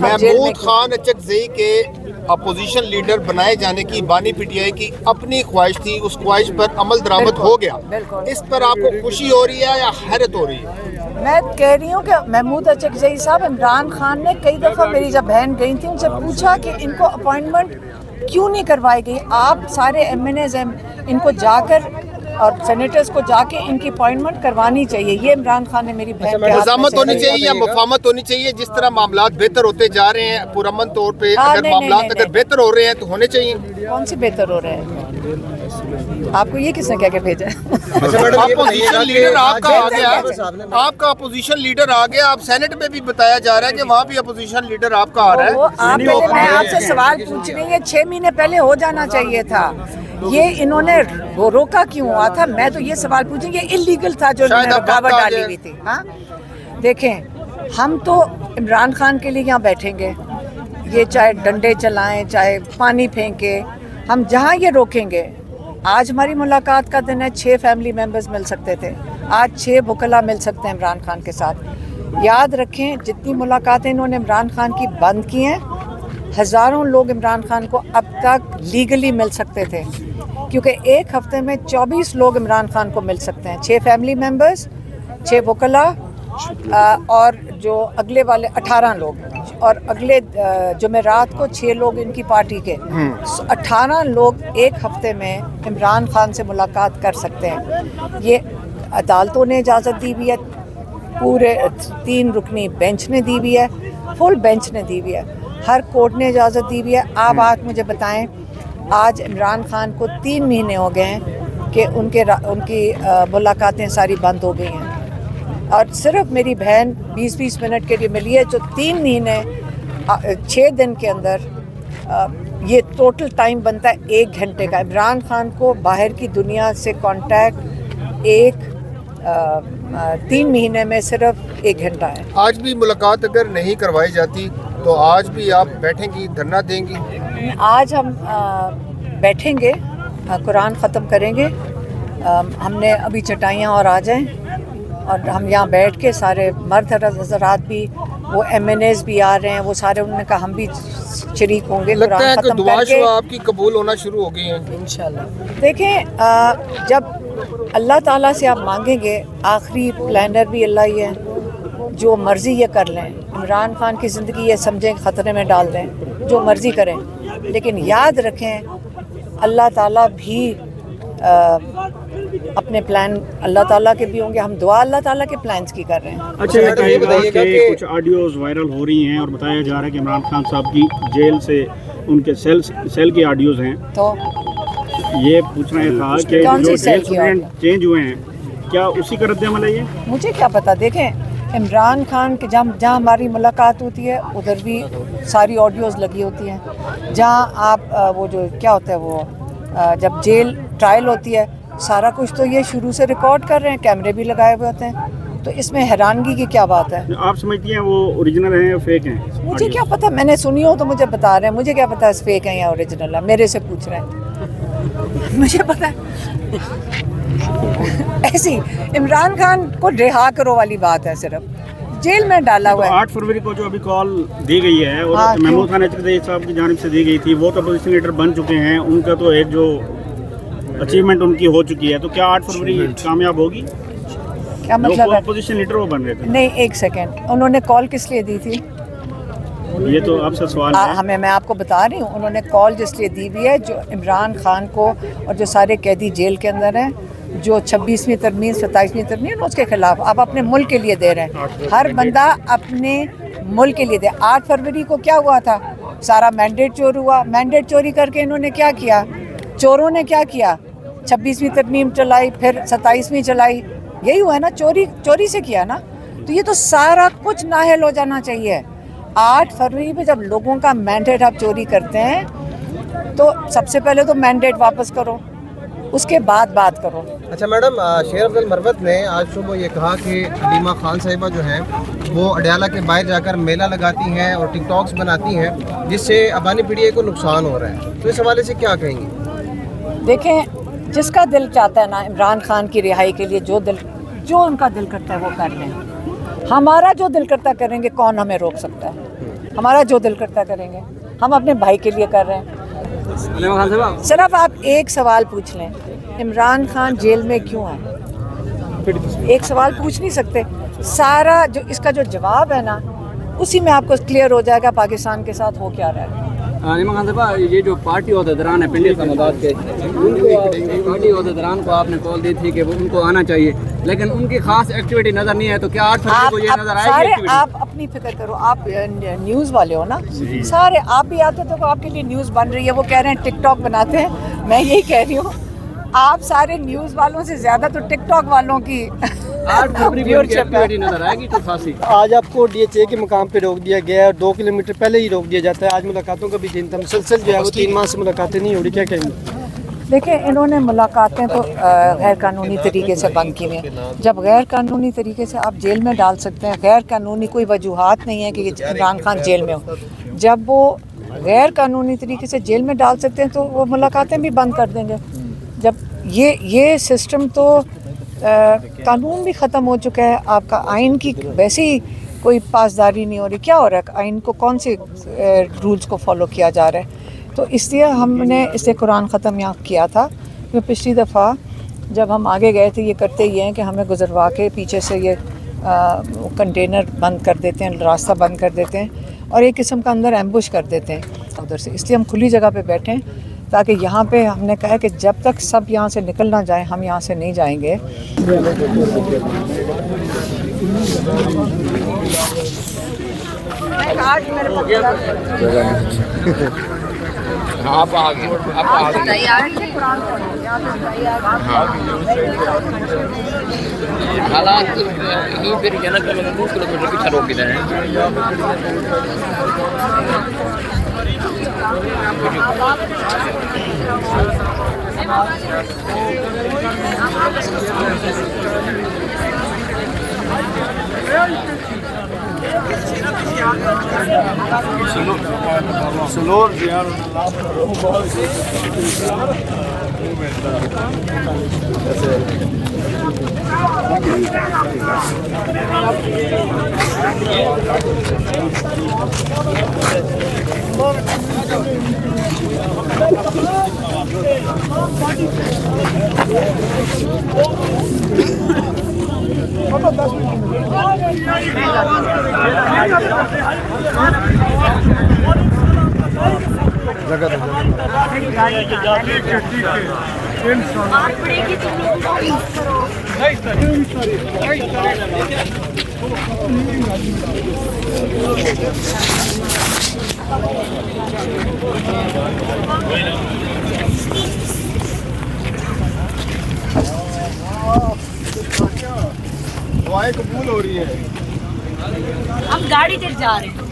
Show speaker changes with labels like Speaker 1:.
Speaker 1: महमूद खान अचकज़ई के opposition leader बनाए जाने की बानी पीटीआई की अपनी ख्वाहिश थी, उस ख्वाहिश पर अमल दरामद हो गया। इस पर आपको खुशी हो रही है या हैरत हो रही है?
Speaker 2: मैं कह रही हूँ कि महमूद अचकज़ई साहब, इमरान खान ने कई दफ़ा, मेरी जब बहन गई थी उनसे पूछा कि इनको अपॉइंटमेंट क्यों नहीं करवाई गई। आप सारे एमएनएज इनको जाकर और सेनेटर्स को जाके इनकी अपॉइंटमेंट करवानी चाहिए। ये इमरान खान ने मेरी बहन के
Speaker 1: मज़ामत होनी चाहिए या मुफाहमत होनी चाहिए? जिस तरह मामलात बेहतर होते जा रहे हैं पुरअमन तौर पे, अगर मामलात अगर बेहतर हो रहे हैं तो होने चाहिए।
Speaker 2: कौन से बेहतर हो रहे हैं? आपको ये किसने क्या क्या भेजा?
Speaker 1: अपोजिशन लीडर आपका आ गया, आपका अपोजिशन लीडर आ गया। आप सेनेट में भी बताया जा रहा है कि वहाँ भी अपोजिशन लीडर आपका आ रहा है।
Speaker 2: मैं आपसे सवाल पूछ रही हूँ, 6 महीने पहले हो जाना चाहिए था। ये इन्होंने वो रोका क्यों हुआ था? मैं तो ये सवाल पूछूंगी, इलीगल था जो रुकावट डाली हुई थी। हाँ, देखें, हम तो इमरान खान के लिए यहाँ बैठेंगे, ये चाहे डंडे चलाएं चाहे पानी फेंके, हम जहाँ ये रोकेंगे। आज हमारी मुलाकात का दिन है, 6 फैमिली मेम्बर्स मिल सकते थे, आज 6 वकला मिल सकते हैं इमरान खान के साथ। याद रखें, जितनी मुलाकातें इन्होंने इमरान खान की बंद की हैं, हज़ारों लोग इमरान खान को अब तक लीगली मिल सकते थे, क्योंकि एक हफ्ते में 24 लोग इमरान खान को मिल सकते हैं। 6 फैमिली मेम्बर्स, 6 वकला और जो अगले वाले 18 लोग, और अगले जुमेरात को 6 लोग इनकी पार्टी के। 18 लोग एक हफ्ते में इमरान खान से मुलाकात कर सकते हैं। ये अदालतों ने इजाज़त दी हुई है, पूरे 3 रुकनी बेंच ने दी हुई है, फुल बेंच ने दी हुई है, हर कोर्ट ने इजाज़त दी हुई है। आप आज मुझे बताएं, आज इमरान खान को 3 महीने हो गए हैं कि उनकी मुलाकातें सारी बंद हो गई हैं, और सिर्फ मेरी बहन 20-20 मिनट के लिए मिली है, जो 3 महीने 6 दिन के अंदर ये टोटल टाइम बनता है 1 घंटे का। इमरान खान को बाहर की दुनिया से कांटेक्ट 3 महीने में सिर्फ 1 घंटा है।
Speaker 1: आज भी मुलाकात अगर नहीं करवाई जाती तो आज भी आप बैठेंगी, धरना देंगी?
Speaker 2: आज हम बैठेंगे, कुरान ख़त्म करेंगे। हमने अभी चटाइयाँ और आ जाएं, और हम यहाँ बैठ के सारे मर्द हज़रात भी, वो एमएनएज भी आ रहे हैं, वो सारे, उन्होंने कहा हम भी शरीक होंगे।
Speaker 1: लगता है कि दुआ शुआ आपकी कबूल होना शुरू हो गई है
Speaker 2: इंशाल्लाह। देखें, जब अल्लाह ताला से आप मांगेंगे, आखिरी प्लानर भी अल्लाह ही है, जो मर्ज़ी ये कर लें। इमरान खान की ज़िंदगी ये समझें ख़तरे में डाल दें, जो मर्ज़ी करें, लेकिन याद रखें अल्लाह ताला भी अपने प्लान अल्लाह ताला के भी होंगे। हम दुआ अल्लाह ताला के प्लान्स की कर रहे हैं।
Speaker 3: अच्छा, ये बताइएगा कि कुछ ऑडियोज वायरल हो रही हैं और बताया जा रहा है कि इमरान खान साहब की जेल से उनके सेल की ऑडियोज हैं, तो ये पूछना था कि जो जेल चेंज हुए हैं, क्या उसी का रद्द-ए-अमल है ये? मुझे
Speaker 2: क्या पता। देखें, इमरान खान के जहाँ हमारी मुलाकात होती है उधर भी सारी ऑडियोज़ लगी होती हैं। जहाँ आप वो जो क्या होता है, वो जब जेल ट्रायल होती है, सारा कुछ तो ये शुरू से रिकॉर्ड कर रहे हैं, कैमरे भी लगाए हुए होते हैं, तो इसमें हैरानगी की क्या बात है?
Speaker 3: आप समझती हैं वो ओरिजिनल हैं या फेक हैं?
Speaker 2: मुझे क्या पता, मैंने सुनी हो तो मुझे बता रहे हैं, मुझे क्या पता फेक है या ओरिजिनल है, मेरे से पूछ रहे हैं। मुझे पता है ऐसी इमरान खान को रिहा करो वाली बात है, सिर्फ जेल में डाला हुआ है।
Speaker 3: 8 फरवरी को जो अभी कॉल दी गई है और महमूद खान अचकज़ई साहब की जानिब से दी गई थी, वो तो अपोजिशन लीडर बन चुके हैं, उनका तो एक जो अचीवमेंट उनकी हो चुकी है, तो क्या 8 फरवरी कामयाब होगी?
Speaker 2: क्या मतलब है?
Speaker 3: अपोजिशन लीडर वो बन रहे थे।
Speaker 2: नहीं, एक सेकेंड, उन्होंने कॉल किस लिए दी थी?
Speaker 3: ये तो आपसे सवाल है।
Speaker 2: मैं आपको बता रही हूँ, उन्होंने कॉल जिसलिए दी हुई है, जो इमरान खान को और जो सारे कैदी जेल के अंदर हैं, जो 26वीं तरमीम 27वीं तरमीम उसके खिलाफ आप अपने मुल्क के लिए दे रहे हैं। हर बंदा अपने मुल्क के लिए दे। 8 फरवरी को क्या हुआ था? सारा मैंडेट चोर हुआ। मैंडेट चोरी करके इन्होंने क्या किया? चोरों ने क्या किया? 26वीं तरमीम चलाई, फिर 27वीं चलाई, यही हुआ है ना? चोरी से किया ना। तो ये तो सारा कुछ नाअहल हो जाना चाहिए। 8 फरवरी पे जब लोगों का मैंडेट आप चोरी करते हैं, तो सबसे पहले तो मैंडेट वापस करो, उसके बाद बात करो।
Speaker 4: अच्छा मैडम, शेर अफजल मरवत ने आज सुबह ये कहा कि हलीमा खान साहिबा जो हैं वो अडयाला के बाहर जाकर मेला लगाती हैं और टिकटॉक्स बनाती हैं, जिससे अबानी पीढ़ी को नुकसान हो रहा है, तो इस हवाले से क्या कहेंगी?
Speaker 2: देखें, जिसका दिल चाहता है ना इमरान खान की रिहाई के लिए, जो उनका दिल करता है वो कर लें। हमारा जो दिल करता करेंगे, कौन हमें रोक सकता है? हमारा जो दिल करता करेंगे, हम अपने भाई के लिए कर रहे हैं। सिर्फ आप एक सवाल पूछ लें, इमरान खान जेल में क्यों आए? एक सवाल पूछ नहीं सकते, सारा जो इसका जो जवाब है ना, उसी में आपको क्लियर हो जाएगा पाकिस्तान के साथ हो क्या रहा है।
Speaker 5: ये जो पार्टी अहदेदारान है पिंडी समादात के, उनको पार्टी अहदेदारान को आपने कॉल दी थी कि वो उनको आना चाहिए, लेकिन उनकी खास एक्टिविटी नजर नहीं है, तो क्या 8 फरवरी को ये नजर आएगी?
Speaker 2: सारे आप अपनी फिक्र करो, आप न्यूज़ वाले हो ना, सारे आप भी आते तो आपके लिए न्यूज़ बन रही है। वो कह रहे हैं टिकटॉक बनाते हैं, मैं यही कह रही हूँ, आप सारे न्यूज़ वालों से ज़्यादा तो टिकटॉक वालों की
Speaker 5: 8 फरवरी को एक्टिविटी नजर आएगी तो फांसी।
Speaker 6: आज आपको DHA के मुकाम पे रोक दिया गया है और 2 किलोमीटर पहले ही रोक दिया जाता है। आज मुलाकातों का भी दिन था, मुसलसल जो है वो 3 माह से मुलाकातें नहीं हो रही, क्या कहेंगे?
Speaker 2: देखिए, इन्होंने मुलाकातें तो गैर कानूनी तरीके से बंद की हैं। जब गैर कानूनी तरीके से आप जेल में डाल सकते हैं, गैर कानूनी कोई वजूहात नहीं है कि इमरान खान जेल में हो। जब वो गैर कानूनी तरीके से जेल में डाल सकते हैं तो वो मुलाकातें भी बंद कर देंगे। जब ये सिस्टम तो कानून भी ख़त्म हो चुका है, आपका आइन की वैसे ही कोई पासदारी नहीं हो रही। क्या हो रहा है, आइन को कौन से रूल्स को फॉलो किया जा रहा है? तो इसलिए हमने इसे कुरान ख़त्म यहाँ किया था। क्योंकि पिछली दफ़ा जब हम आगे गए थे, ये करते ही हैं कि हमें गुजरवा के पीछे से ये कंटेनर बंद कर देते हैं, रास्ता बंद कर देते हैं और एक किस्म का अंदर एम्बुश कर देते हैं उधर से। इसलिए हम खुली जगह पे बैठे हैं, ताकि यहाँ पे हमने कहा कि जब तक सब यहाँ से निकल ना जाए हम यहाँ से नहीं जाएंगे।
Speaker 1: आप आगे
Speaker 5: हालात ही फिर जनक 2 किलोमीटर पीछे रोक दिए हैं।
Speaker 1: दुआएं कबूल हो रही है।
Speaker 7: हम गाड़ी तक जा रहे हैं।